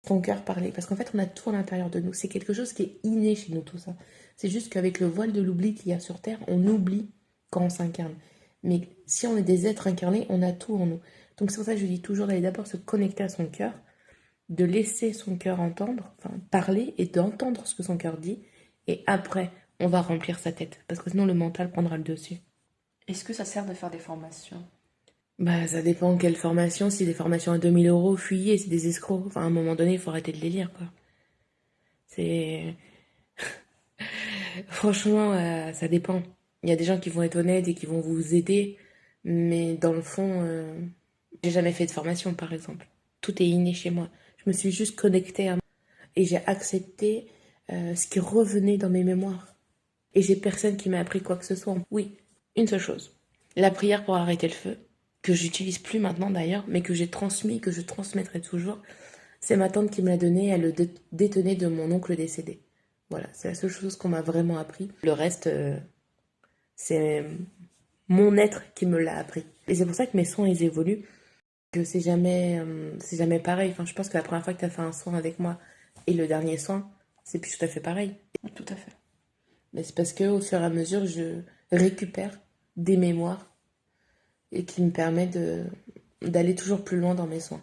ton cœur parler. Parce qu'en fait, on a tout à l'intérieur de nous. C'est quelque chose qui est inné chez nous, tout ça. C'est juste qu'avec le voile de l'oubli qu'il y a sur Terre, on oublie quand on s'incarne. Mais si on est des êtres incarnés, on a tout en nous. Donc c'est pour ça que je dis toujours d'aller d'abord se connecter à son cœur, de laisser son cœur entendre, enfin parler et d'entendre ce que son cœur dit. Et après, on va remplir sa tête. Parce que sinon, le mental prendra le dessus. Est-ce que ça sert de faire des formations? Bah, ça dépend quelle formation. Si des formations à 2 000 euros, fuyez, c'est des escrocs. Enfin, à un moment donné, il faut arrêter de les lire, quoi. C'est... Franchement, ça dépend. Il y a des gens qui vont être honnêtes et qui vont vous aider, mais dans le fond, j'ai jamais fait de formation, par exemple. Tout est inné chez moi. Je me suis juste connectée à moi et j'ai accepté ce qui revenait dans mes mémoires. Et j'ai personne qui m'a appris quoi que ce soit. Oui, une seule chose. La prière pour arrêter le feu, que j'utilise plus maintenant d'ailleurs, mais que j'ai transmis, que je transmettrai toujours. C'est ma tante qui me l'a donné, elle le détenait de mon oncle décédé. Voilà, c'est la seule chose qu'on m'a vraiment appris. Le reste, c'est mon être qui me l'a appris. Et c'est pour ça que mes soins, ils évoluent, que c'est jamais pareil. Enfin, je pense que la première fois que tu as fait un soin avec moi et le dernier soin, c'est plus tout à fait pareil. Tout à fait. Mais c'est parce que au fur et à mesure, je récupère des mémoires et qui me permet d'aller toujours plus loin dans mes soins.